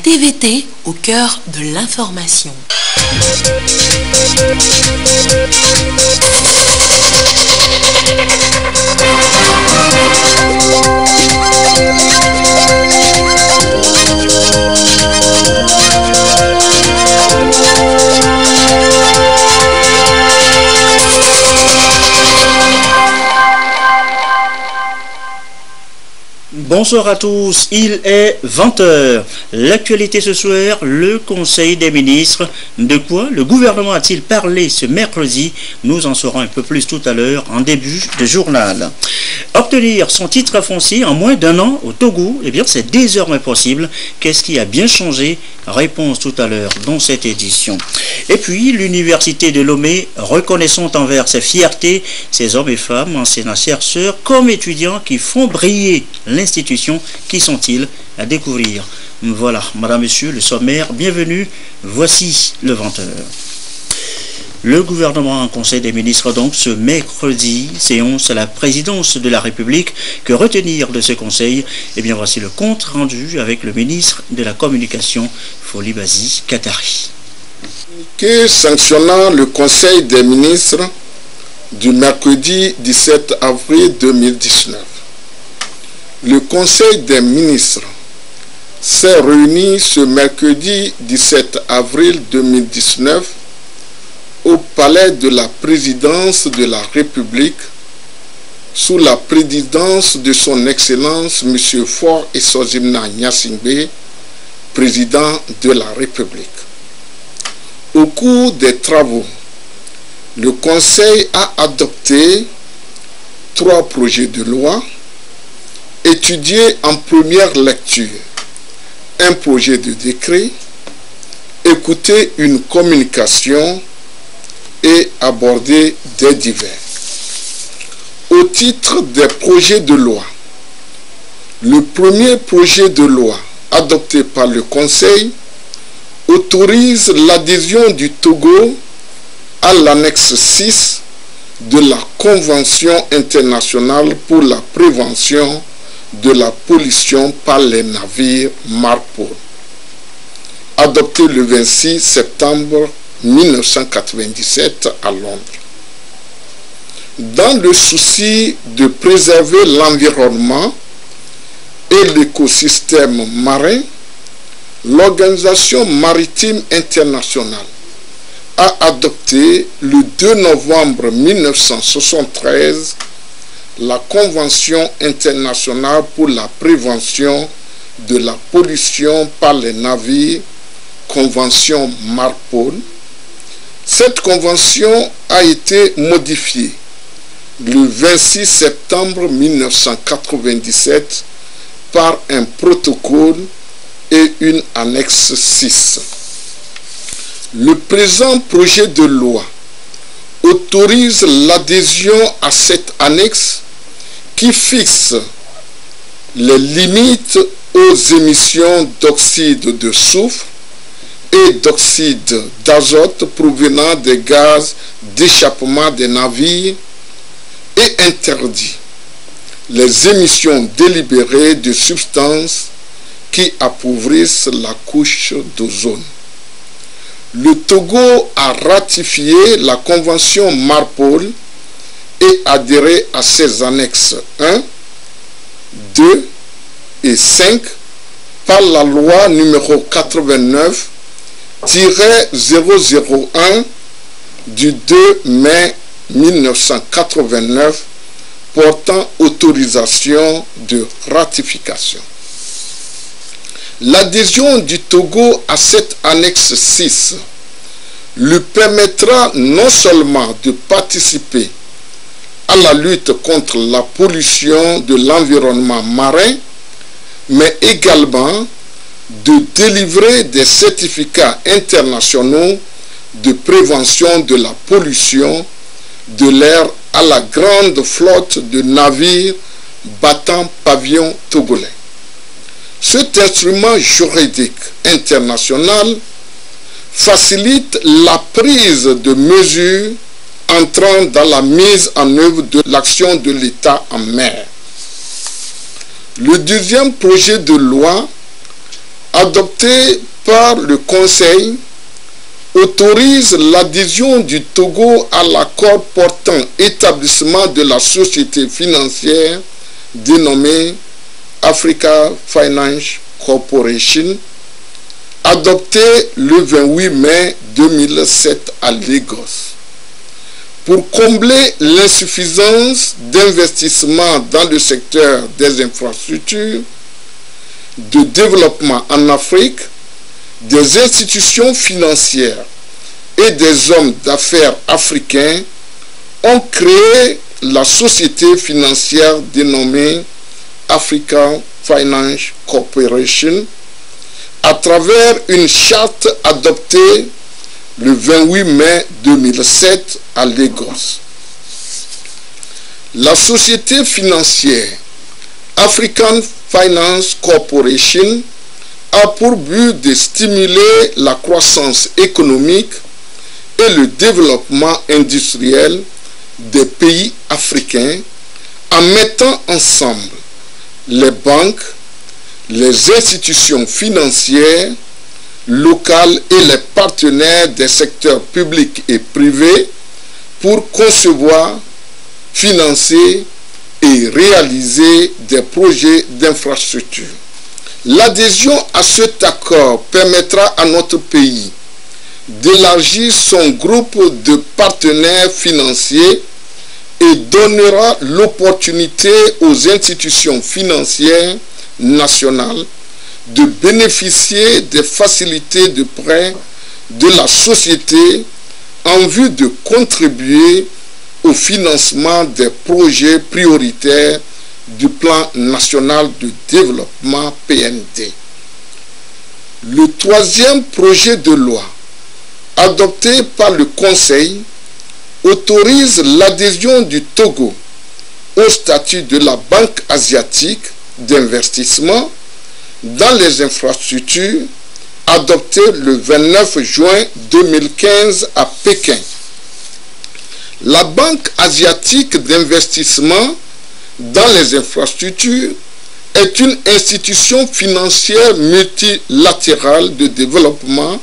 TVT au cœur de l'information. Bonsoir à tous, il est 20h. L'actualité ce soir, le Conseil des ministres. De quoi le gouvernement a-t-il parlé ce mercredi? Nous en saurons un peu plus tout à l'heure en début de journal. Obtenir son titre foncier en moins d'un an au Togo, eh bien c'est désormais possible. Qu'est-ce qui a bien changé? Réponse tout à l'heure dans cette édition. Et puis l'université de Lomé, reconnaissant envers ses fiertés, ses hommes et femmes, enseignants, chercheurs comme étudiants qui font briller l'institution. Qui sont-ils? À découvrir. Voilà, madame, monsieur, le sommaire, bienvenue, voici le 20h. Le gouvernement en conseil des ministres donc ce mercredi, séance à la présidence de la République. Que retenir de ce conseil? Eh bien voici le compte rendu avec le ministre de la Communication, Folibazi Katari. Sanctionnant le conseil des ministres du mercredi 17 avril 2019. Le conseil des ministres s'est réuni ce mercredi 17 avril 2019 au palais de la présidence de la République sous la présidence de son Excellence M. Faure Esozimna Gnassingbé, président de la République. Au cours des travaux, le Conseil a adopté 3 projets de loi, étudié en première lecture un projet de décret, écouté une communication et abordé des divers. Au titre des projets de loi, le premier projet de loi adopté par le Conseil autorise l'adhésion du Togo à l'annexe 6 de la Convention internationale pour la prévention de la pollution par les navires MARPOL, adopté le 26 septembre 1997 à Londres. Dans le souci de préserver l'environnement et l'écosystème marin, l'Organisation maritime internationale a adopté le 2 novembre 1973 la Convention internationale pour la prévention de la pollution par les navires, Convention MARPOL. Cette convention a été modifiée le 26 septembre 1997 par un protocole et une annexe 6. Le présent projet de loi autorise l'adhésion à cette annexe qui fixe les limites aux émissions d'oxyde de soufre et d'oxyde d'azote provenant des gaz d'échappement des navires et interdit les émissions délibérées de substances qui appauvrissent la couche d'ozone. Le Togo a ratifié la Convention MARPOL et adhéré à ses annexes 1, 2 et 5 par la loi numéro 89-001 du 2 mai 1989 portant autorisation de ratification. L'adhésion du Togo à cette annexe 6 lui permettra non seulement de participer à la lutte contre la pollution de l'environnement marin, mais également de délivrer des certificats internationaux de prévention de la pollution de l'air à la grande flotte de navires battant pavillon togolais. Cet instrument juridique international facilite la prise de mesures entrant dans la mise en œuvre de l'action de l'État en mer. Le deuxième projet de loi adopté par le Conseil, autorise l'adhésion du Togo à l'accord portant établissement de la société financière dénommée Africa Finance Corporation, adopté le 28 mai 2007 à Lagos. Pour combler l'insuffisance d'investissement dans le secteur des infrastructures de développement en Afrique, des institutions financières et des hommes d'affaires africains ont créé la société financière dénommée Africa Finance Corporation à travers une charte adoptée le 28 mai 2007 à Lagos. La société financière African Finance Corporation a pour but de stimuler la croissance économique et le développement industriel des pays africains en mettant ensemble les banques, les institutions financières locales et les partenaires des secteurs publics et privés pour concevoir, financer et réaliser des projets d'infrastructure. L'adhésion à cet accord permettra à notre pays d'élargir son groupe de partenaires financiers et donnera l'opportunité aux institutions financières nationales de bénéficier des facilités de prêt de la société en vue de contribuer au financement des projets prioritaires du plan national de développement PND. Le troisième projet de loi adopté par le Conseil autorise l'adhésion du Togo au statut de la Banque asiatique d'investissement dans les infrastructures adopté le 29 juin 2015 à Pékin. La Banque asiatique d'investissement dans les infrastructures est une institution financière multilatérale de développement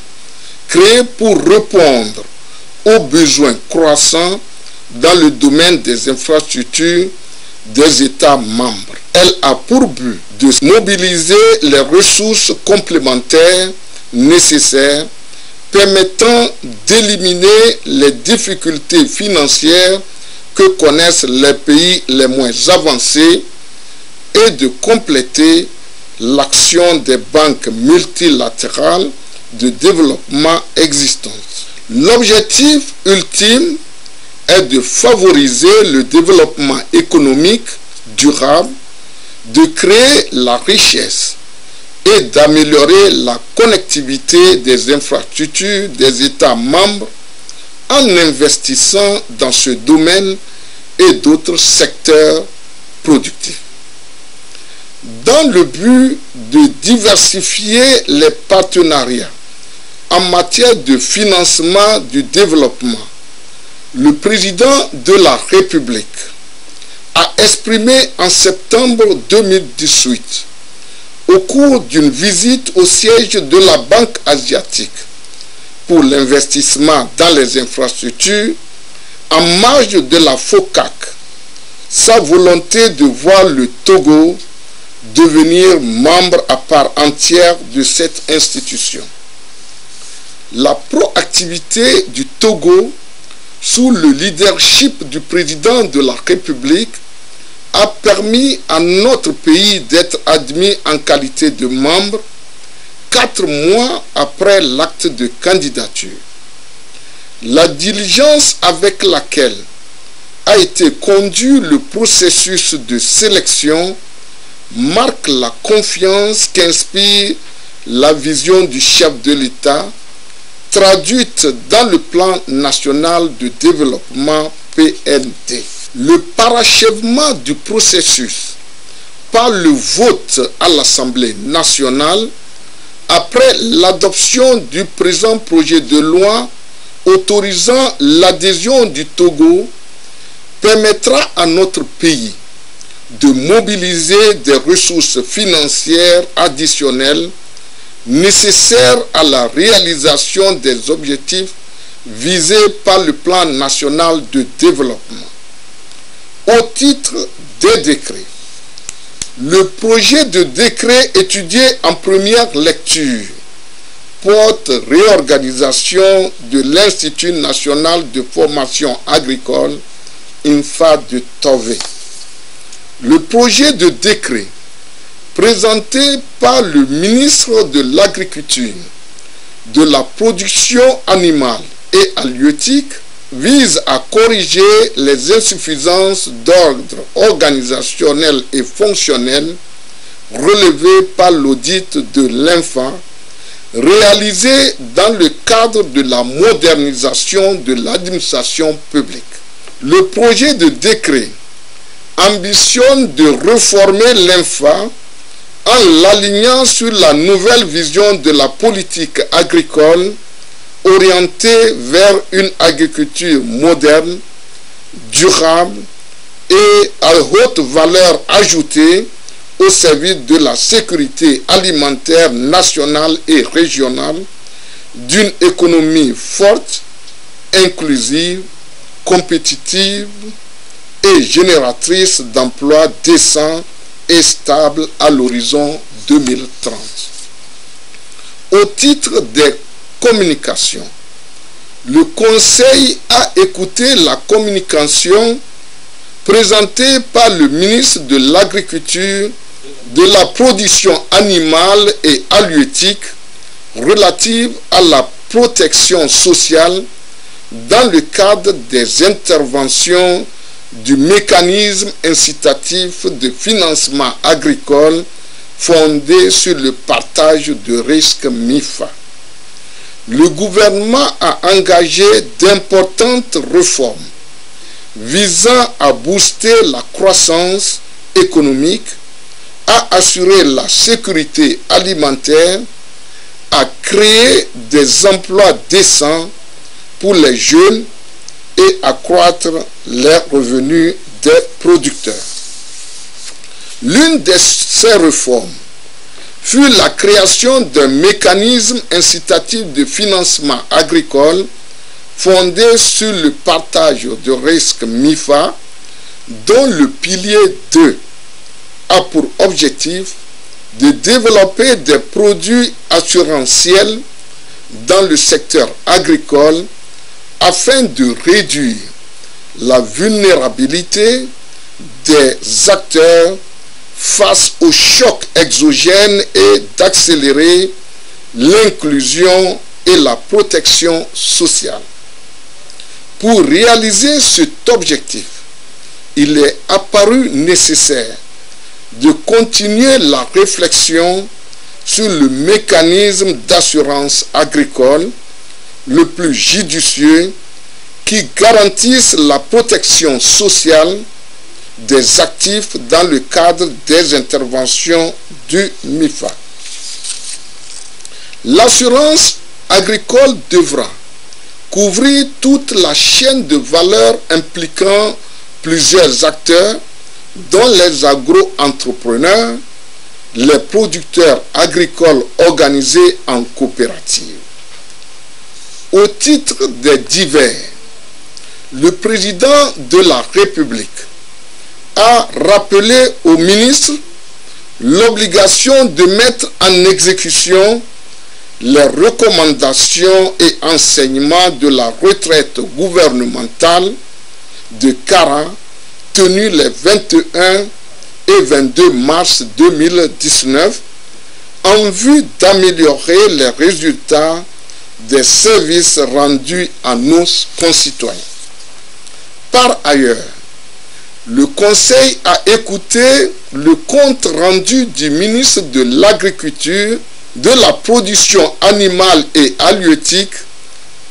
créée pour répondre aux besoins croissants dans le domaine des infrastructures des États membres. Elle a pour but de mobiliser les ressources complémentaires nécessaires permettant d'éliminer les difficultés financières que connaissent les pays les moins avancés et de compléter l'action des banques multilatérales de développement existantes. L'objectif ultime est de favoriser le développement économique durable, de créer la richesse et d'améliorer la connectivité des infrastructures des États membres en investissant dans ce domaine et d'autres secteurs productifs. Dans le but de diversifier les partenariats en matière de financement du développement, le président de la République a exprimé en septembre 2018, au cours d'une visite au siège de la Banque asiatique pour l'investissement dans les infrastructures, en marge de la FOCAC, sa volonté de voir le Togo devenir membre à part entière de cette institution. La proactivité du Togo sous le leadership du président de la République a permis à notre pays d'être admis en qualité de membre 4 mois après l'acte de candidature. La diligence avec laquelle a été conduit le processus de sélection marque la confiance qu'inspire la vision du chef de l'État traduite dans le plan national de développement PND. Le parachèvement du processus par le vote à l'Assemblée nationale après l'adoption du présent projet de loi autorisant l'adhésion du Togo permettra à notre pays de mobiliser des ressources financières additionnelles nécessaires à la réalisation des objectifs visés par le plan national de développement. Au titre des décrets, le projet de décret étudié en première lecture porte réorganisation de l'Institut national de formation agricole, INFA de Tové. Le projet de décret présenté par le ministre de l'Agriculture, de la Production animale et halieutique vise à corriger les insuffisances d'ordre organisationnel et fonctionnel relevées par l'audit de l'INFA réalisé dans le cadre de la modernisation de l'administration publique. Le projet de décret ambitionne de réformer l'INFA en l'alignant sur la nouvelle vision de la politique agricole orientée vers une agriculture moderne, durable et à haute valeur ajoutée au service de la sécurité alimentaire nationale et régionale, d'une économie forte, inclusive, compétitive et génératrice d'emplois décents et stables à l'horizon 2030. Au titre des communications, le Conseil a écouté la communication présentée par le ministre de l'Agriculture, de la Production animale et halieutique relative à la protection sociale dans le cadre des interventions du mécanisme incitatif de financement agricole fondé sur le partage de risques MIFA. Le gouvernement a engagé d'importantes réformes visant à booster la croissance économique, à assurer la sécurité alimentaire, à créer des emplois décents pour les jeunes et accroître les revenus des producteurs. L'une de ces réformes fut la création d'un mécanisme incitatif de financement agricole fondé sur le partage de risques MIFA, dont le pilier 2 a pour objectif de développer des produits assurantiels dans le secteur agricole afin de réduire la vulnérabilité des acteurs face aux chocs exogènes et d'accélérer l'inclusion et la protection sociale. Pour réaliser cet objectif, il est apparu nécessaire de continuer la réflexion sur le mécanisme d'assurance agricole le plus judicieux qui garantisse la protection sociale des actifs dans le cadre des interventions du MIFA. L'assurance agricole devra couvrir toute la chaîne de valeur impliquant plusieurs acteurs, dont les agro-entrepreneurs, les producteurs agricoles organisés en coopérative. Au titre des divers, le président de la République a rappelé au ministre l'obligation de mettre en exécution les recommandations et enseignements de la retraite gouvernementale de Kara tenue les 21 et 22 mars 2019 en vue d'améliorer les résultats des services rendus à nos concitoyens. Par ailleurs, le Conseil a écouté le compte rendu du ministre de l'Agriculture, de la Production animale et halieutique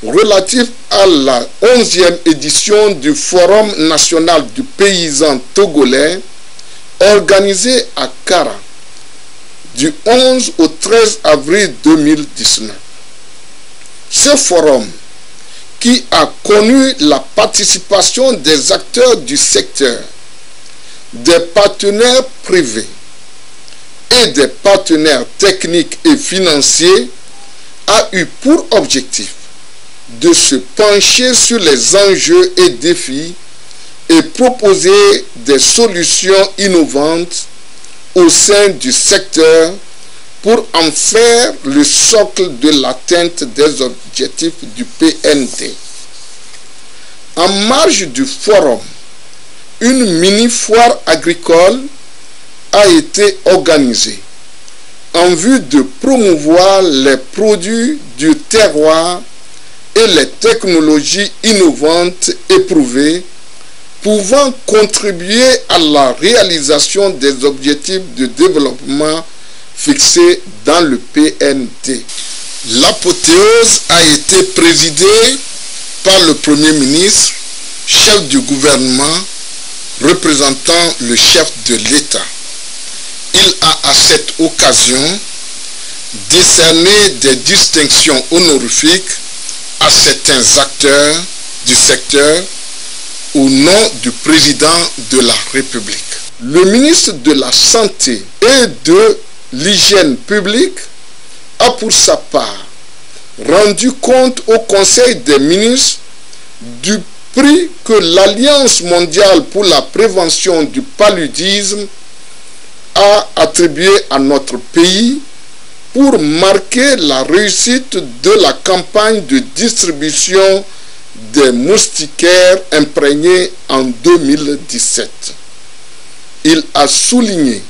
relatif à la 11e édition du Forum national du paysan togolais organisé à Kara du 11 au 13 avril 2019. Ce forum, qui a connu la participation des acteurs du secteur, des partenaires privés et des partenaires techniques et financiers a eu pour objectif de se pencher sur les enjeux et défis et proposer des solutions innovantes au sein du secteur pour en faire le socle de l'atteinte des objectifs du PNT. En marge du forum, une mini-foire agricole a été organisée en vue de promouvoir les produits du terroir et les technologies innovantes éprouvées pouvant contribuer à la réalisation des objectifs de développement fixés dans le PNT. L'apothéose a été présidée par le Premier ministre, chef du gouvernement, représentant le chef de l'État. Il a à cette occasion décerné des distinctions honorifiques à certains acteurs du secteur au nom du président de la République. Le ministre de la Santé et de l'Hygiène publique a pour sa part rendu compte au Conseil des ministres du prix que l'Alliance mondiale pour la prévention du paludisme a attribué à notre pays pour marquer la réussite de la campagne de distribution des moustiquaires imprégnés en 2017. Il a souligné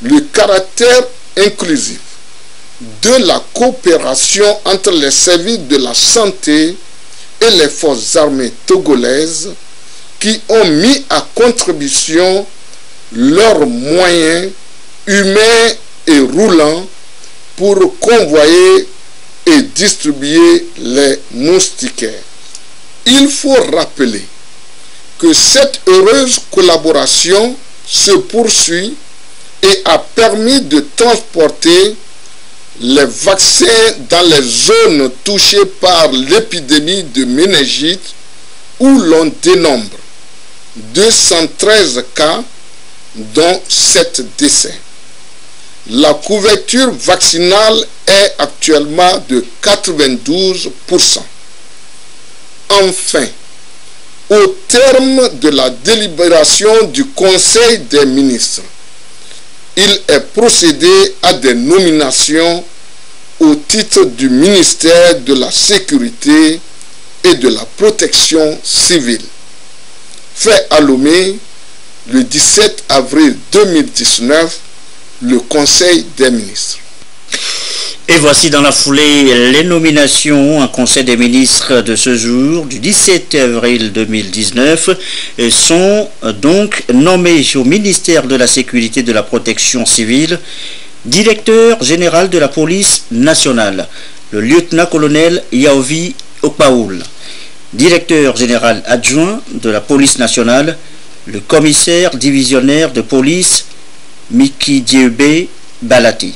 le caractère inclusif de la coopération entre les services de la santé et les forces armées togolaises qui ont mis à contribution leurs moyens humains et roulants pour convoyer et distribuer les moustiquaires. Il faut rappeler que cette heureuse collaboration se poursuit et a permis de transporter les vaccins dans les zones touchées par l'épidémie de méningite où l'on dénombre 213 cas, dont 7 décès. La couverture vaccinale est actuellement de 92%. Enfin, au terme de la délibération du Conseil des ministres, il est procédé à des nominations au titre du ministère de la Sécurité et de la Protection civile. Fait à Lomé, le 17 avril 2019, le Conseil des ministres. Et voici dans la foulée les nominations en Conseil des ministres de ce jour, du 17 avril 2019, sont donc nommés au ministère de la Sécurité et de la Protection civile, directeur général de la police nationale, le lieutenant-colonel Yaovi Okpaoul, directeur général adjoint de la police nationale, le commissaire divisionnaire de police Miki Diebe Balati,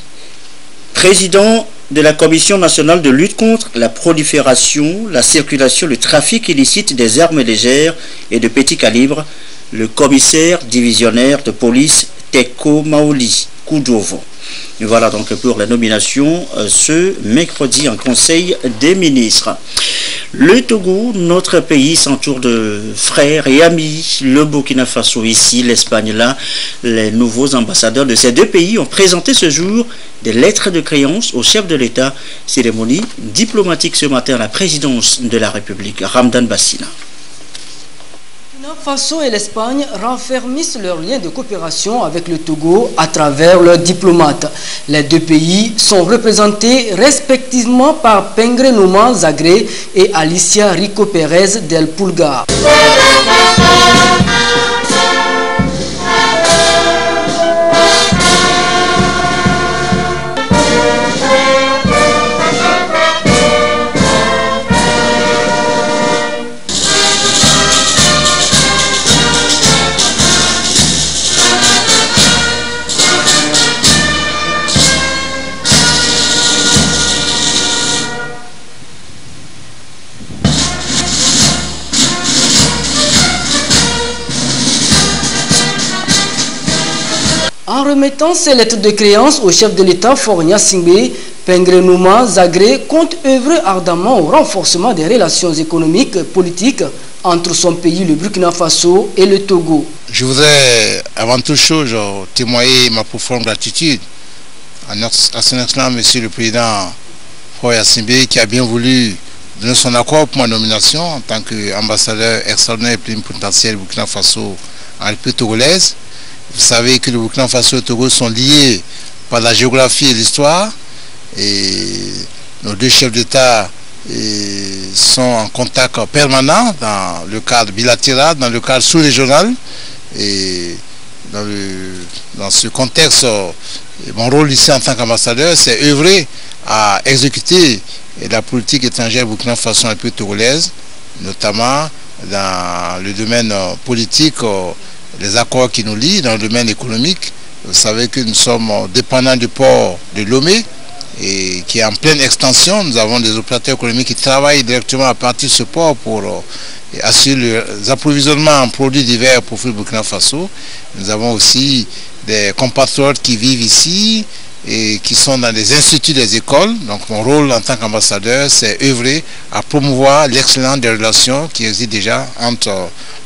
président de la Commission nationale de lutte contre la prolifération, la circulation, le trafic illicite des armes légères et de petit calibre, le commissaire divisionnaire de police Teko Maoli Koudovo. Voilà donc pour la nomination ce mercredi en Conseil des ministres. Le Togo, notre pays, s'entoure de frères et amis. Le Burkina Faso ici, l'Espagne là. Les nouveaux ambassadeurs de ces deux pays ont présenté ce jour des lettres de créance au chef de l'État. Cérémonie diplomatique ce matin à la présidence de la République, Ramdan Bassina. Le Burkina Faso et l'Espagne renfermissent leurs liens de coopération avec le Togo à travers leurs diplomates. Les deux pays sont représentés respectivement par Pengre Nouman Zagré et Alicia Rico Pérez del Pulgar. remettant ses lettres de créance au chef de l'État Faure Gnassingbé, Pingré Nouma Zagré compte œuvrer ardemment au renforcement des relations économiques et politiques entre son pays, le Burkina Faso, et le Togo. Je voudrais avant toute chose témoigner ma profonde gratitude à son excellent Monsieur le Président Faure Gnassingbé qui a bien voulu donner son accord pour ma nomination en tant qu'ambassadeur extraordinaire et plénipotentiaire du Burkina Faso en République togolaise. Vous savez que le Burkina Faso et le Togo sont liés par la géographie et l'histoire, et nos deux chefs d'État sont en contact permanent dans le cadre bilatéral, dans le cadre sous-régional, et dans ce contexte, mon rôle ici en tant qu'ambassadeur, c'est œuvrer à exécuter la politique étrangère Burkina Faso et République togolaise, notamment dans le domaine politique, les accords qui nous lient, dans le domaine économique. Vous savez que nous sommes dépendants du port de Lomé, et qui est en pleine extension. Nous avons des opérateurs économiques qui travaillent directement à partir de ce port pour assurer les approvisionnements en produits divers pour le Burkina Faso. Nous avons aussi des compatriotes qui vivent ici et qui sont dans des instituts, des écoles. Donc mon rôle en tant qu'ambassadeur, c'est œuvrer à promouvoir l'excellence des relations qui existent déjà entre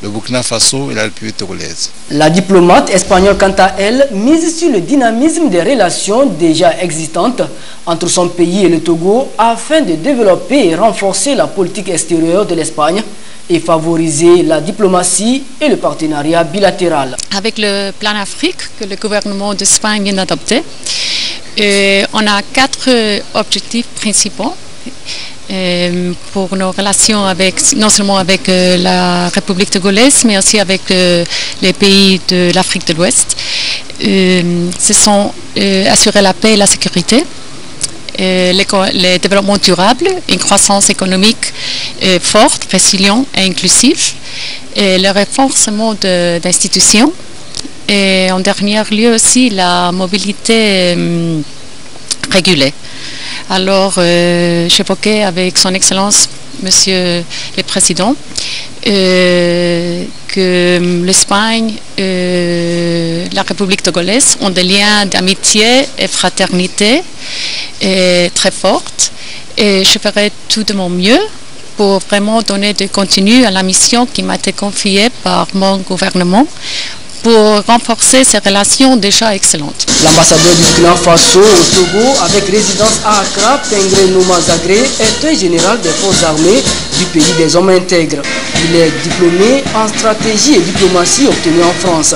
le Burkina Faso et la République togolaise. La diplomate espagnole, quant à elle, mise sur le dynamisme des relations déjà existantes entre son pays et le Togo afin de développer et renforcer la politique extérieure de l'Espagne et favoriser la diplomatie et le partenariat bilatéral. Avec le plan Afrique que le gouvernement d'Espagne vient d'adopter, on a 4 objectifs principaux pour nos relations non seulement avec la République togolaise, mais aussi avec les pays de l'Afrique de l'Ouest. Ce sont assurer la paix et la sécurité, les développements durables, une croissance économique forte, résiliente et inclusive, et le renforcement d'institutions. Et en dernier lieu aussi la mobilité régulée. Alors j'évoquais avec son Excellence Monsieur le Président que l'Espagne et la République togolaise ont des liens d'amitié et fraternité très fortes, et je ferai tout de mon mieux pour vraiment donner du contenu à la mission qui m'a été confiée par mon gouvernement pour renforcer ces relations déjà excellentes. L'ambassadeur du Burkina Faso au Togo, avec résidence à Accra, Pingré Nouma Zagré, est un général des forces armées du pays des hommes intègres. Il est diplômé en stratégie et diplomatie obtenu en France.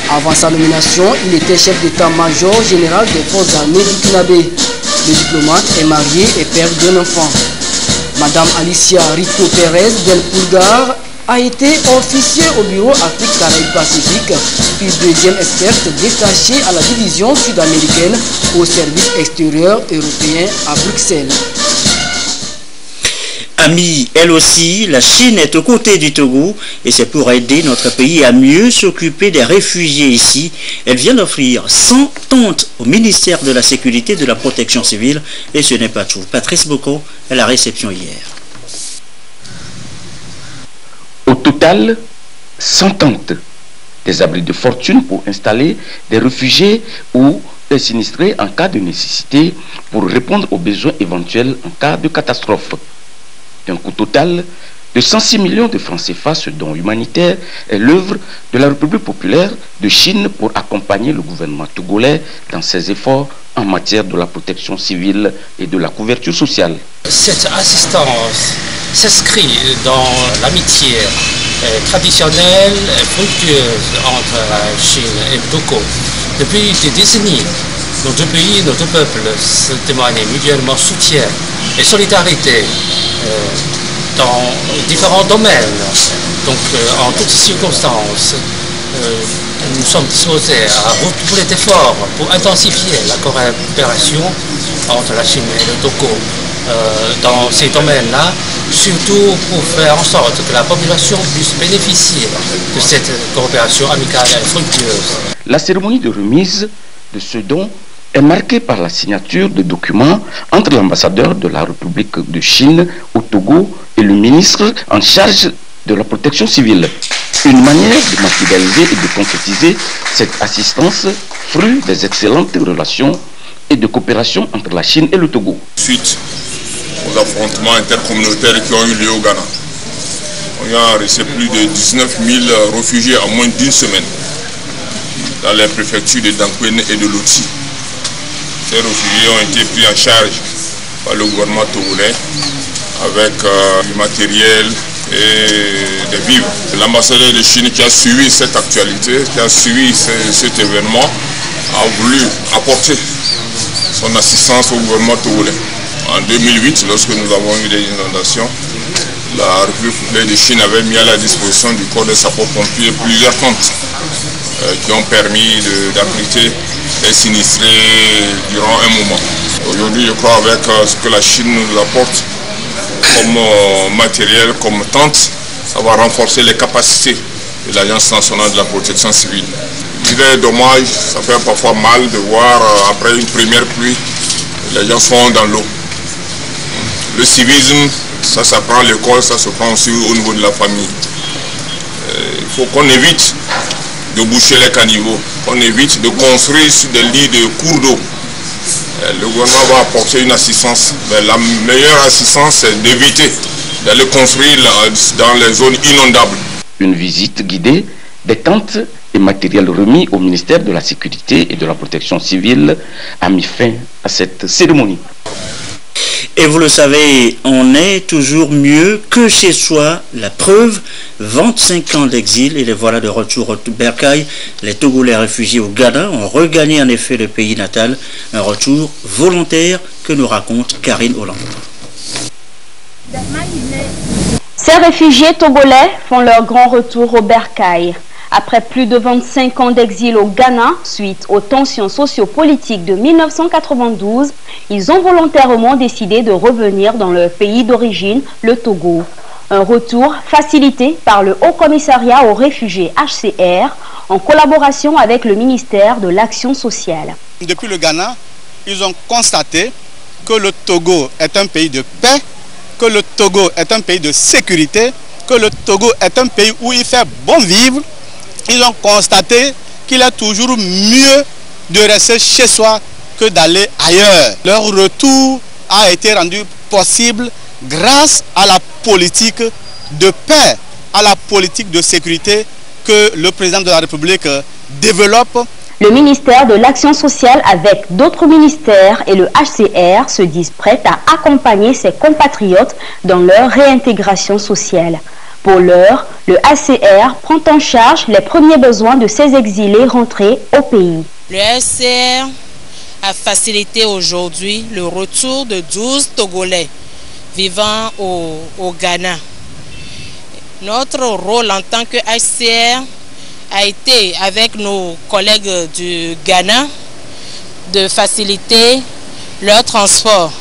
Avant sa nomination, il était chef d'état-major général des forces armées burkinabé. Le diplomate est marié et père d'un enfant. Madame Alicia Rico Pérez del Pulgar a été officier au bureau Afrique Caraïbes Pacifique, puis deuxième experte détachée à la division sud-américaine au service extérieur européen à Bruxelles. Amis, elle aussi, la Chine est aux côtés du Togo et c'est pour aider notre pays à mieux s'occuper des réfugiés ici. Elle vient d'offrir 100 tentes au ministère de la Sécurité et de la Protection civile, et ce n'est pas tout. Patrice Bocco à la réception hier. Au total, 100 tentes, des abris de fortune pour installer des réfugiés ou des sinistrés en cas de nécessité pour répondre aux besoins éventuels en cas de catastrophe. Un coût total de 106 millions de francs CFA, ce don humanitaire est l'œuvre de la République populaire de Chine pour accompagner le gouvernement togolais dans ses efforts en matière de la protection civile et de la couverture sociale. Cette assistance s'inscrit dans l'amitié traditionnelle et fructueuse entre la Chine et le Togo. Depuis des décennies, nos deux pays, nos deux peuples se témoignent mutuellement soutien et solidarité dans différents domaines. Donc en toutes circonstances, nous sommes disposés à redoubler d'efforts pour intensifier la coopération entre la Chine et le Togo dans ces domaines-là, surtout pour faire en sorte que la population puisse bénéficier de cette coopération amicale et fructueuse. La cérémonie de remise de ce don est marquée par la signature de documents entre l'ambassadeur de la République de Chine au Togo et le ministre en charge de la protection civile. Une manière de matérialiser et de concrétiser cette assistance, fruit des excellentes relations et de coopération entre la Chine et le Togo. Suite aux affrontements intercommunautaires qui ont eu lieu au Ghana, on a reçu plus de 19 000 réfugiés en moins d'une semaine dans les préfectures de Dankwene et de Loti. Ces réfugiés ont été pris en charge par le gouvernement togolais avec du matériel et des vivres. L'ambassadeur de Chine qui a suivi cette actualité, qui a suivi cet événement, a voulu apporter son assistance au gouvernement togolais. En 2008, lorsque nous avons eu des inondations, la République populaire de Chine avait mis à la disposition du corps des sapeurs-pompiers plusieurs tentes qui ont permis d'abriter les sinistrés durant un moment. Aujourd'hui, je crois avec ce que la Chine nous apporte comme matériel, comme tente, ça va renforcer les capacités de l'Agence nationale de la protection civile. Il est dommage, ça fait parfois mal de voir après une première pluie, les gens sont dans l'eau. Le civisme, ça s'apprend à l'école, ça se prend aussi au niveau de la famille. Il faut qu'on évite de boucher les caniveaux, qu'on évite de construire sur des lits de cours d'eau. Le gouvernement va apporter une assistance, mais la meilleure assistance, c'est d'éviter d'aller construire dans les zones inondables. Une visite guidée des tentes et matériel remis au ministère de la Sécurité et de la Protection civile a mis fin à cette cérémonie. Et vous le savez, on est toujours mieux que chez soi. La preuve, 25 ans d'exil et les voilà de retour au Bercail. Les Togolais réfugiés au Ghana ont regagné en effet le pays natal. Un retour volontaire que nous raconte Karine Hollande. Ces réfugiés togolais font leur grand retour au Bercail. Après plus de 25 ans d'exil au Ghana, suite aux tensions sociopolitiques de 1992, ils ont volontairement décidé de revenir dans leur pays d'origine, le Togo. Un retour facilité par le Haut Commissariat aux réfugiés HCR en collaboration avec le ministère de l'Action sociale. Depuis le Ghana, ils ont constaté que le Togo est un pays de paix, que le Togo est un pays de sécurité, que le Togo est un pays où il fait bon vivre. Ils ont constaté qu'il est toujours mieux de rester chez soi que d'aller ailleurs. Leur retour a été rendu possible grâce à la politique de paix, à la politique de sécurité que le président de la République développe. Le ministère de l'Action sociale avec d'autres ministères et le HCR se disent prêts à accompagner ses compatriotes dans leur réintégration sociale. Pour l'heure, le HCR prend en charge les premiers besoins de ces exilés rentrés au pays. Le HCR a facilité aujourd'hui le retour de 12 Togolais vivant au Ghana. Notre rôle en tant que HCR a été, avec nos collègues du Ghana, de faciliter leur transport,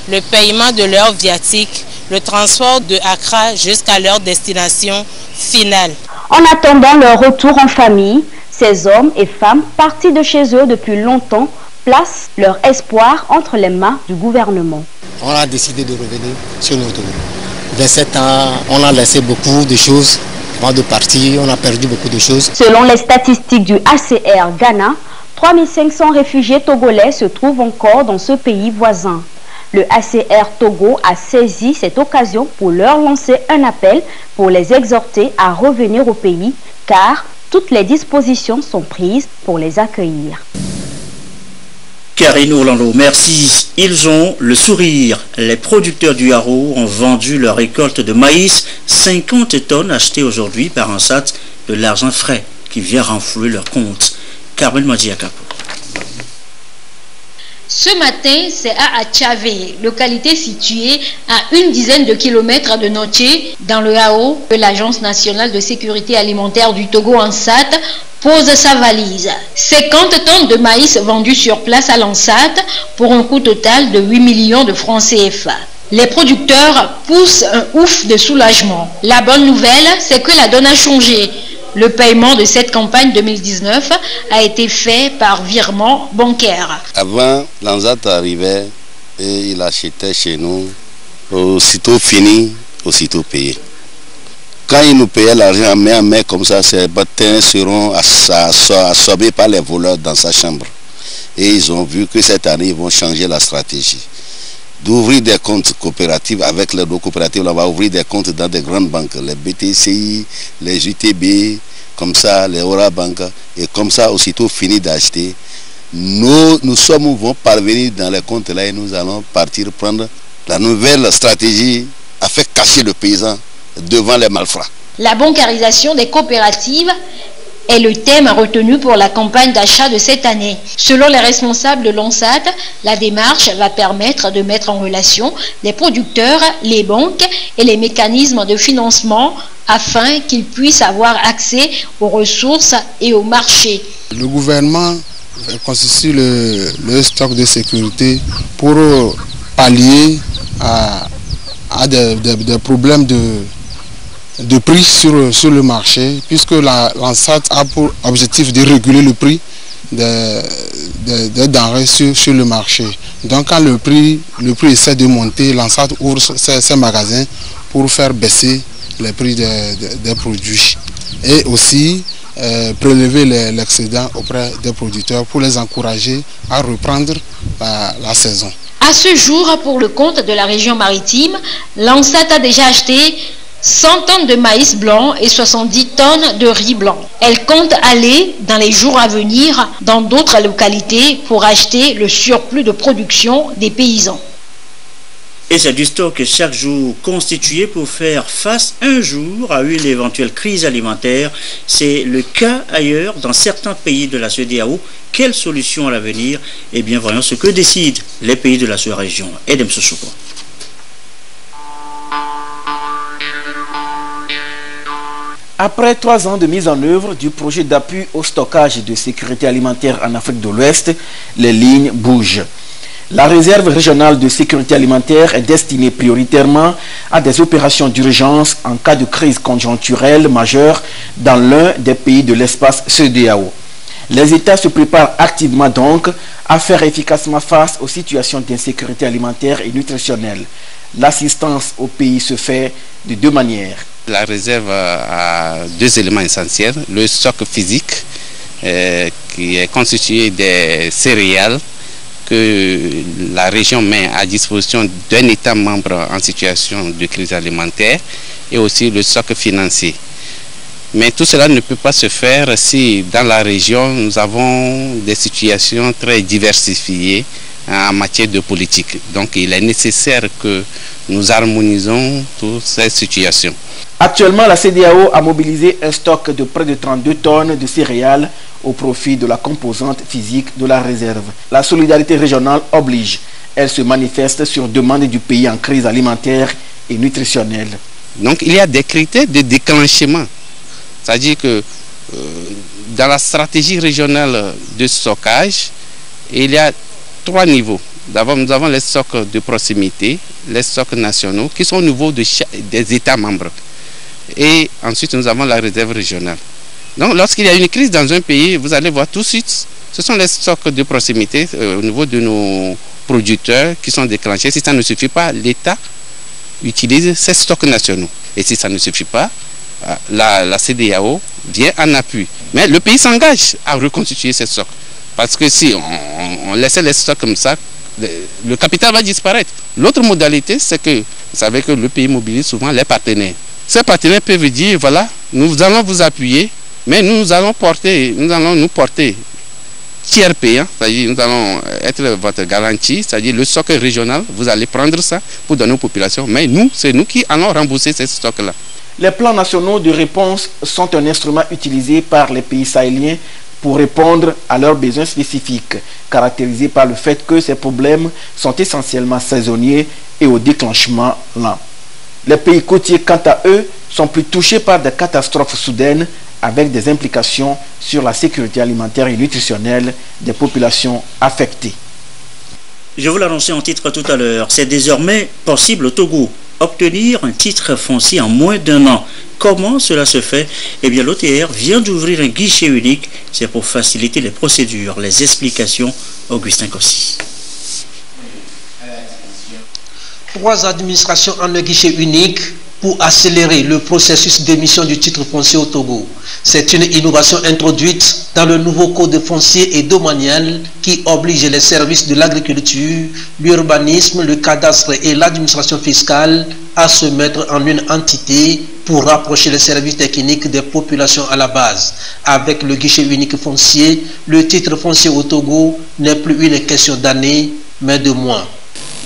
le paiement de leur viatique, le transport de Accra jusqu'à leur destination finale. En attendant leur retour en famille, ces hommes et femmes partis de chez eux depuis longtemps placent leur espoir entre les mains du gouvernement. On a décidé de revenir sur notre route. 27 ans, on a laissé beaucoup de choses. Avant de partir, on a perdu beaucoup de choses. Selon les statistiques du HCR Ghana, 3500 réfugiés togolais se trouvent encore dans ce pays voisin. Le HCR Togo a saisi cette occasion pour leur lancer un appel pour les exhorter à revenir au pays car toutes les dispositions sont prises pour les accueillir. Karine Orlando, merci. Ils ont le sourire. Les producteurs du Haro ont vendu leur récolte de maïs, 50 tonnes achetées aujourd'hui par un SAT, de l'argent frais qui vient renflouer leur compte. Carmel Madiakapo. Ce matin, c'est à Atchavé, localité située à une dizaine de kilomètres de Noché, dans le Haro, que l'Agence nationale de sécurité alimentaire du Togo, ANSAT, pose sa valise. 50 tonnes de maïs vendues sur place à l'ANSAT pour un coût total de 8 millions de francs CFA. Les producteurs poussent un ouf de soulagement. La bonne nouvelle, c'est que la donne a changé. Le paiement de cette campagne 2019 a été fait par virement bancaire. Avant, l'ANSAT arrivait et il achetait chez nous, aussitôt fini, aussitôt payé. quand ils nous payaient l'argent en main comme ça, ces terrains seront absorbés par les voleurs dans sa chambre. Et ils ont vu que cette année, ils vont changer la stratégie. D'ouvrir des comptes coopératifs avec les deux coopératives, on va ouvrir des comptes dans des grandes banques, les BTCI, les UTB, comme ça, les Ora Bank, et comme ça, aussitôt fini d'acheter, nous vont parvenir dans les comptes là et nous allons partir prendre la nouvelle stratégie à faire cacher le paysan devant les malfrats. La bancarisation des coopératives est le thème retenu pour la campagne d'achat de cette année. Selon les responsables de l'ONSAT, la démarche va permettre de mettre en relation les producteurs, les banques et les mécanismes de financement afin qu'ils puissent avoir accès aux ressources et au marché. Le gouvernement constitue le stock de sécurité pour pallier à des problèmes de prix sur le marché, puisque l'ANSAT a pour objectif de réguler le prix des denrées sur le marché. Donc quand le prix essaie de monter, l'ANSAT ouvre ses magasins pour faire baisser les prix des produits et aussi prélever l'excédent auprès des producteurs pour les encourager à reprendre la saison. À ce jour, pour le compte de la région maritime, l'ANSAT a déjà acheté 100 tonnes de maïs blanc et 70 tonnes de riz blanc. Elle compte aller dans les jours à venir dans d'autres localités pour acheter le surplus de production des paysans. Et c'est du stock chaque jour constitué pour faire face un jour à une éventuelle crise alimentaire. C'est le cas ailleurs dans certains pays de la CEDEAO. Quelle solution à l'avenir? Eh bien, voyons ce que décident les pays de la sous-région. Edem Sousouko. Après 3 ans de mise en œuvre du projet d'appui au stockage de sécurité alimentaire en Afrique de l'Ouest, les lignes bougent. La réserve régionale de sécurité alimentaire est destinée prioritairement à des opérations d'urgence en cas de crise conjoncturelle majeure dans l'un des pays de l'espace CEDEAO. Les États se préparent activement donc à faire efficacement face aux situations d'insécurité alimentaire et nutritionnelle. L'assistance au pays se fait de 2 manières. La réserve a 2 éléments essentiels. Le stock physique qui est constitué des céréales que la région met à disposition d'un État membre en situation de crise alimentaire et aussi le stock financier. Mais tout cela ne peut pas se faire si dans la région nous avons des situations très diversifiées en matière de politique. Donc il est nécessaire que nous harmonisons toutes ces situations. Actuellement, la CEDEAO a mobilisé un stock de près de 32 tonnes de céréales au profit de la composante physique de la réserve. La solidarité régionale oblige. Elle se manifeste sur demande du pays en crise alimentaire et nutritionnelle. Donc il y a des critères de déclenchement. C'est-à-dire que dans la stratégie régionale de stockage, il y a 3 niveaux. D'abord, nous avons les stocks de proximité, les stocks nationaux qui sont au niveau des États membres. Et ensuite, nous avons la réserve régionale. Donc, lorsqu'il y a une crise dans un pays, vous allez voir tout de suite, ce sont les stocks de proximité au niveau de nos producteurs qui sont déclenchés. Si ça ne suffit pas, l'État utilise ces stocks nationaux. Et si ça ne suffit pas, la CEDEAO vient en appui. Mais le pays s'engage à reconstituer ces stocks. Parce que si on laissait les stocks comme ça, le capital va disparaître. L'autre modalité, c'est que vous savez que le pays mobilise souvent les partenaires. Ces partenaires peuvent dire, voilà, nous allons vous appuyer, mais nous allons nous porter tiers payant, c'est-à-dire nous allons être votre garantie, c'est-à-dire le stock régional, vous allez prendre ça pour donner aux populations, mais nous, c'est nous qui allons rembourser ces stocks-là. Les plans nationaux de réponse sont un instrument utilisé par les pays sahéliens pour répondre à leurs besoins spécifiques, caractérisés par le fait que ces problèmes sont essentiellement saisonniers et au déclenchement lent. Les pays côtiers, quant à eux, sont plus touchés par des catastrophes soudaines avec des implications sur la sécurité alimentaire et nutritionnelle des populations affectées. Je vous l'annonçais en titre tout à l'heure, c'est désormais possible au Togo. Obtenir un titre foncier en moins d'1 an. Comment cela se fait? Eh bien, l'OTR vient d'ouvrir un guichet unique. C'est pour faciliter les procédures. Les explications, Augustin Kossi. 3 administrations en un guichet unique, pour accélérer le processus d'émission du titre foncier au Togo. C'est une innovation introduite dans le nouveau code foncier et domanial qui oblige les services de l'agriculture, l'urbanisme, le cadastre et l'administration fiscale à se mettre en une entité pour rapprocher les services techniques des populations à la base. Avec le guichet unique foncier, le titre foncier au Togo n'est plus une question d'années, mais de mois.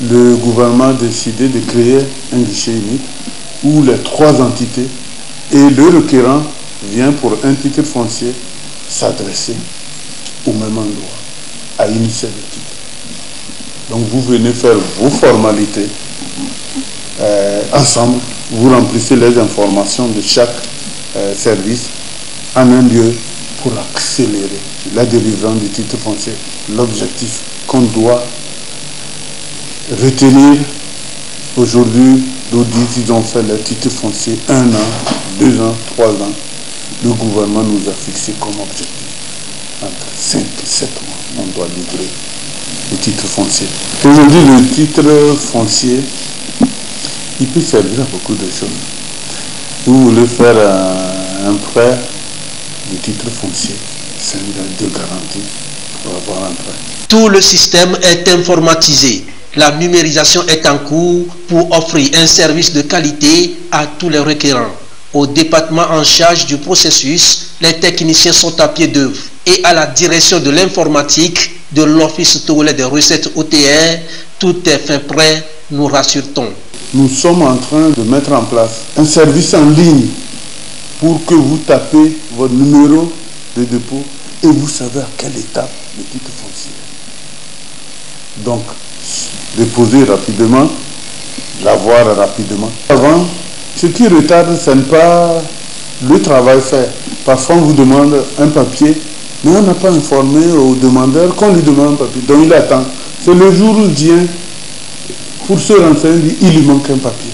Le gouvernement a décidé de créer un guichet unique où les 3 entités et le requérant vient pour un titre foncier s'adresser au même endroit, à une seule entité. Donc vous venez faire vos formalités ensemble, vous remplissez les informations de chaque service en un lieu pour accélérer la délivrance du titre foncier. L'objectif qu'on doit retenir aujourd'hui, l'audit, ils ont fait le titre foncier 1 an, 2 ans, 3 ans. Le gouvernement nous a fixé comme objectif. Entre 5 et 7 mois, on doit livrer le titre foncier. Aujourd'hui, le titre foncier, il peut servir à beaucoup de choses. Vous voulez faire un prêt, le titre foncier, c'est une de garantie pour avoir un prêt. Tout le système est informatisé. La numérisation est en cours pour offrir un service de qualité à tous les requérants. Au département en charge du processus, les techniciens sont à pied d'œuvre. Et à la direction de l'informatique de l'Office togolais des recettes OTR, tout est fait prêt, nous rassure-t-on. Nous sommes en train de mettre en place un service en ligne pour que vous tapez votre numéro de dépôt et vous savez à quelle étape le titre foncier. Donc, déposer rapidement, l'avoir rapidement. Avant, ce qui retarde, ce n'est pas le travail fait. Parfois, on vous demande un papier, mais on n'a pas informé au demandeur qu'on lui demande un papier. Donc, il attend. C'est le jour où il vient pour se renseigner, il lui manque un papier.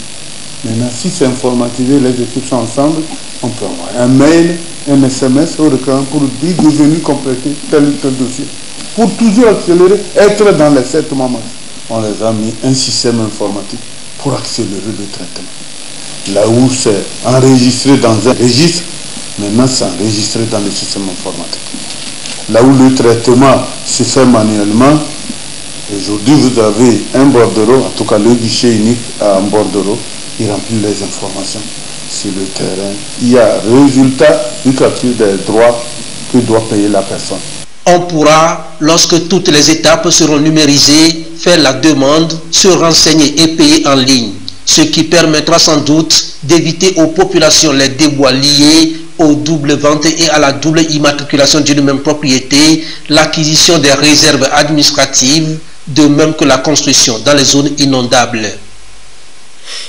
Maintenant, si c'est informatisé, les équipes sont ensemble, on peut envoyer un mail, un SMS au requérant pour dire de venir compléter tel ou tel dossier. Pour toujours accélérer, être dans les 7 moments. On les a mis un système informatique pour accélérer le traitement. Là où c'est enregistré dans un registre, maintenant c'est enregistré dans le système informatique. Là où le traitement se fait manuellement, aujourd'hui vous avez un bordereau, en tout cas le guichet unique à un bordereau, il remplit les informations sur le terrain. Il y a résultat du calcul des droits que doit payer la personne. On pourra, lorsque toutes les étapes seront numérisées, faire la demande, se renseigner et payer en ligne. Ce qui permettra sans doute d'éviter aux populations les débois liés aux doubles ventes et à la double immatriculation d'une même propriété, l'acquisition des réserves administratives, de même que la construction dans les zones inondables.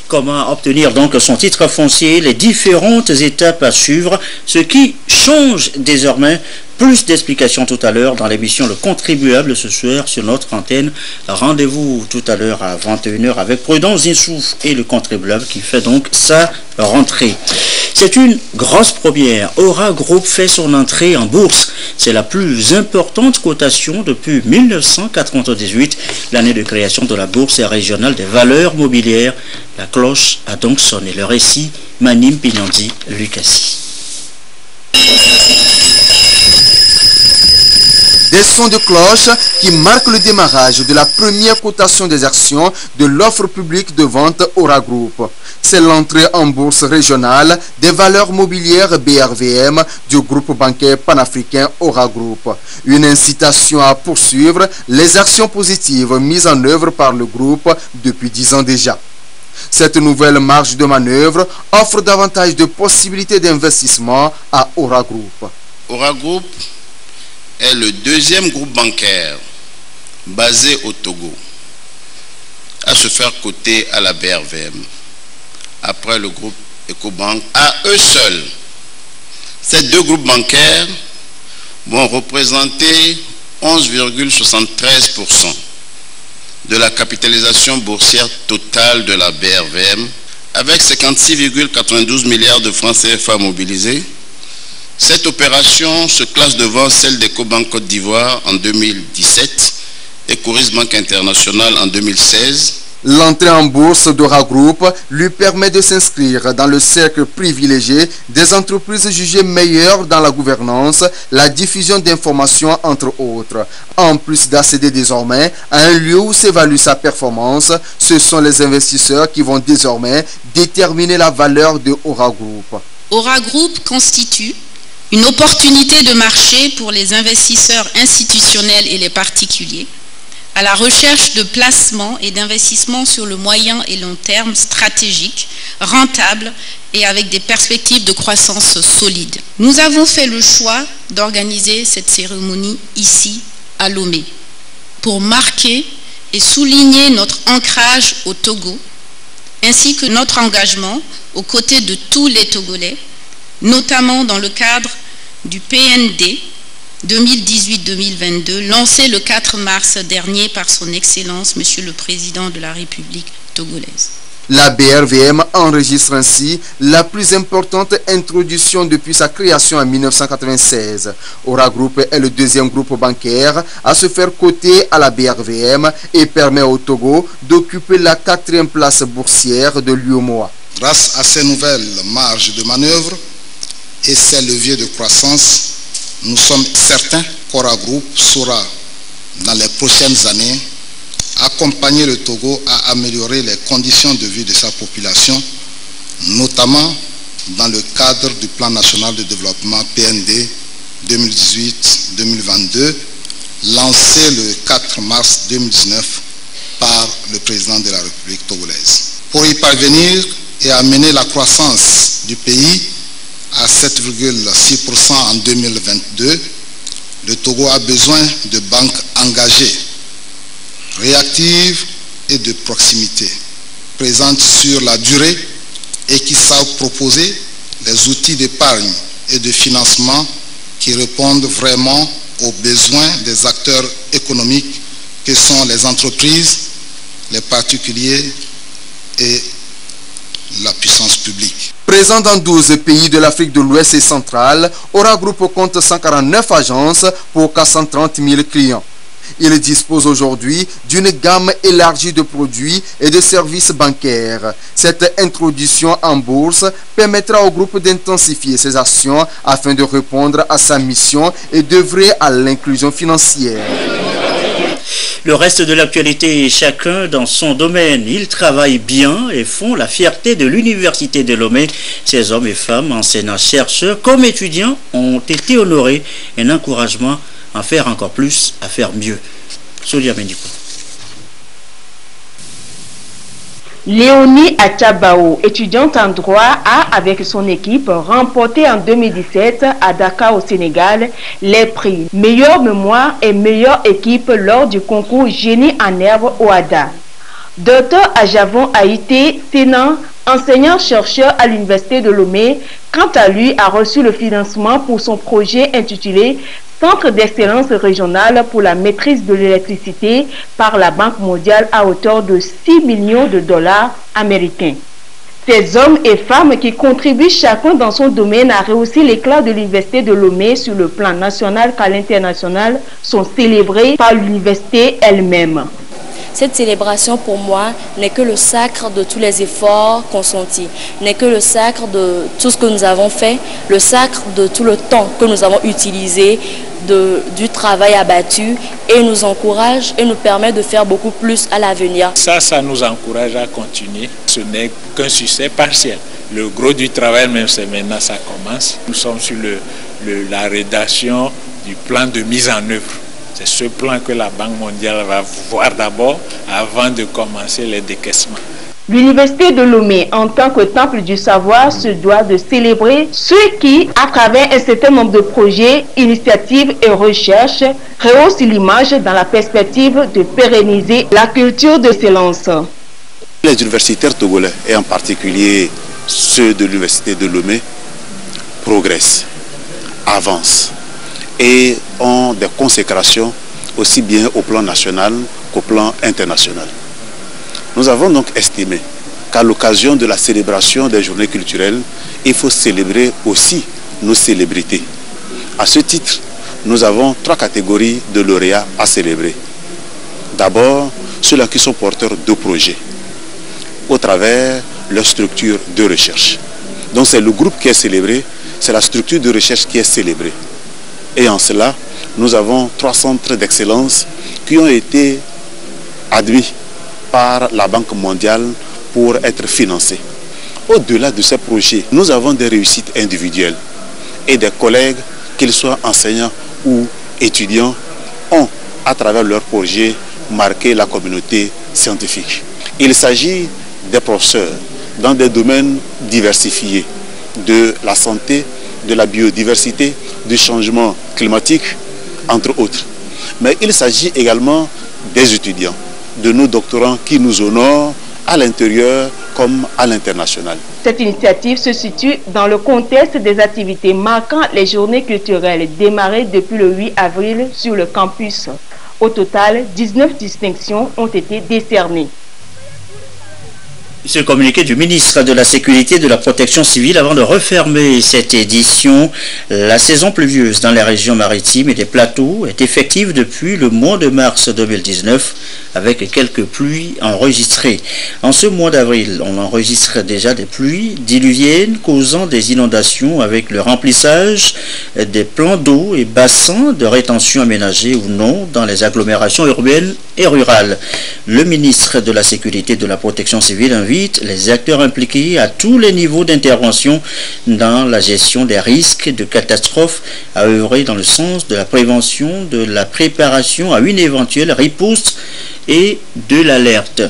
Comment obtenir donc son titre foncier, les différentes étapes à suivre, ce qui change désormais. Plus d'explications tout à l'heure dans l'émission Le Contribuable ce soir sur notre antenne. Rendez-vous tout à l'heure à 21h avec Prudence Inssouf et Le Contribuable qui fait donc sa rentrée. C'est une grosse première. Aura Group fait son entrée en bourse. C'est la plus importante cotation depuis 1998, l'année de création de la bourse régionale des valeurs mobilières. La cloche a donc sonné. Le récit, Manim Pignandi, Lucassi. Des sons de cloche qui marquent le démarrage de la première cotation des actions de l'offre publique de vente Aura Group. C'est l'entrée en bourse régionale des valeurs mobilières BRVM du groupe bancaire panafricain Aura Group. Une incitation à poursuivre les actions positives mises en œuvre par le groupe depuis 10 ans déjà. Cette nouvelle marge de manœuvre offre davantage de possibilités d'investissement à Aura Group. Aura Group est le deuxième groupe bancaire basé au Togo à se faire coter à la BRVM, après le groupe Ecobank. À eux seuls, ces deux groupes bancaires vont représenter 11,73% de la capitalisation boursière totale de la BRVM, avec 56,92 milliards de francs CFA mobilisés. Cette opération se classe devant celle d'Ecobank Côte d'Ivoire en 2017, Ecoris Banque Internationale en 2016 L'entrée en bourse d'Ora Group lui permet de s'inscrire dans le cercle privilégié des entreprises jugées meilleures dans la gouvernance, la diffusion d'informations entre autres. En plus d'accéder désormais à un lieu où s'évalue sa performance, ce sont les investisseurs qui vont désormais déterminer la valeur de Ora Group. Ora Group constitue une opportunité de marché pour les investisseurs institutionnels et les particuliers, à la recherche de placements et d'investissements sur le moyen et long terme stratégiques, rentables et avec des perspectives de croissance solides. Nous avons fait le choix d'organiser cette cérémonie ici, à Lomé, pour marquer et souligner notre ancrage au Togo, ainsi que notre engagement aux côtés de tous les Togolais, notamment dans le cadre du PND 2018-2022, lancé le 4 mars dernier par son Excellence, Monsieur le Président de la République togolaise. La BRVM enregistre ainsi la plus importante introduction depuis sa création en 1996. Ora Group est le deuxième groupe bancaire à se faire coter à la BRVM et permet au Togo d'occuper la 4e place boursière de l'UEMOA. Grâce à ces nouvelles marges de manœuvre et ces leviers de croissance, nous sommes certains qu'Ora Group saura, dans les prochaines années, accompagner le Togo à améliorer les conditions de vie de sa population, notamment dans le cadre du Plan national de développement PND 2018-2022, lancé le 4 mars 2019 par le président de la République togolaise. Pour y parvenir et amener la croissance du pays à 7,6% en 2022, le Togo a besoin de banques engagées, réactives et de proximité, présentes sur la durée et qui savent proposer les outils d'épargne et de financement qui répondent vraiment aux besoins des acteurs économiques que sont les entreprises, les particuliers et la puissance publique. Présent dans 12 pays de l'Afrique de l'Ouest et centrale, Ora Group compte 149 agences pour 430 000 clients. Il dispose aujourd'hui d'une gamme élargie de produits et de services bancaires. Cette introduction en bourse permettra au groupe d'intensifier ses actions afin de répondre à sa mission et d'œuvrer à l'inclusion financière. Le reste de l'actualité, chacun dans son domaine. Ils travaillent bien et font la fierté de l'Université de Lomé. Ces hommes et femmes, enseignants, chercheurs comme étudiants, ont été honorés. Un encouragement à faire encore plus, à faire mieux. Solia Mendico. Léonie Achabao, étudiante en droit, a, avec son équipe, remporté en 2017 à Dakar au Sénégal les prix meilleure mémoire et meilleure équipe lors du concours Génie en herbe OADA. Dr Ajavon Haïté, Sénan, enseignant-chercheur à l'Université de Lomé, quant à lui, a reçu le financement pour son projet intitulé Centre d'excellence régionale pour la maîtrise de l'électricité par la Banque mondiale à hauteur de 6 millions de dollars américains. Ces hommes et femmes qui contribuent chacun dans son domaine à rehausser l'éclat de l'Université de Lomé sur le plan national qu'à l'international sont célébrés par l'université elle-même. Cette célébration pour moi n'est que le sacre de tous les efforts consentis, n'est que le sacre de tout ce que nous avons fait, le sacre de tout le temps que nous avons utilisé, du travail abattu, et nous encourage et nous permet de faire beaucoup plus à l'avenir. Ça nous encourage à continuer. Ce n'est qu'un succès partiel. Le gros du travail, même c'est maintenant, ça commence. Nous sommes sur la rédaction du plan de mise en œuvre. C'est ce plan que la Banque mondiale va voir d'abord avant de commencer les décaissements. L'Université de Lomé, en tant que temple du savoir, se doit de célébrer ceux qui, à travers un certain nombre de projets, initiatives et recherches, rehaussent l'image dans la perspective de pérenniser la culture d'excellence. Les universitaires togolais, et en particulier ceux de l'Université de Lomé, progressent, avancent et ont des consécrations aussi bien au plan national qu'au plan international. Nous avons donc estimé qu'à l'occasion de la célébration des journées culturelles, il faut célébrer aussi nos célébrités. À ce titre, nous avons 3 catégories de lauréats à célébrer. D'abord, ceux-là qui sont porteurs de projets. au travers leur structure de recherche. Donc c'est le groupe qui est célébré, c'est la structure de recherche qui est célébrée. Et en cela, nous avons 3 centres d'excellence qui ont été admis par la Banque mondiale pour être financés. Au-delà de ces projets, nous avons des réussites individuelles et des collègues, qu'ils soient enseignants ou étudiants, ont, à travers leurs projets, marqué la communauté scientifique. Il s'agit des professeurs dans des domaines diversifiés, de la santé, de la biodiversité, du changement climatique, entre autres. Mais il s'agit également des étudiants, de nos doctorants qui nous honorent à l'intérieur comme à l'international. Cette initiative se situe dans le contexte des activités marquant les journées culturelles démarrées depuis le 8 avril sur le campus. Au total, 19 distinctions ont été décernées. Ce communiqué du ministre de la Sécurité et de la Protection civile avant de refermer cette édition. La saison pluvieuse dans les régions maritimes et des plateaux est effective depuis le mois de mars 2019 avec quelques pluies enregistrées. En ce mois d'avril, on enregistre déjà des pluies diluviennes causant des inondations avec le remplissage des plans d'eau et bassins de rétention aménagés ou non dans les agglomérations urbaines et rurales. Le ministre de la Sécurité et de la Protection civile invite les acteurs impliqués à tous les niveaux d'intervention dans la gestion des risques de catastrophes à œuvrer dans le sens de la prévention, de la préparation à une éventuelle riposte et de l'alerte.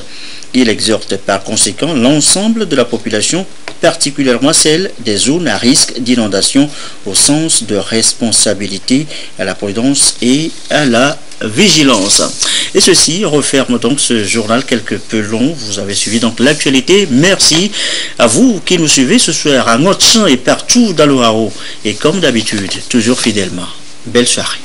Il exhorte par conséquent l'ensemble de la population, particulièrement celle des zones à risque d'inondation, au sens de responsabilité, à la prudence et à la vigilance. Et ceci referme donc ce journal quelque peu long. Vous avez suivi donc l'actualité. Merci à vous qui nous suivez ce soir à Ngotchan et partout dans le Hao. Et comme d'habitude, toujours fidèlement. Belle soirée.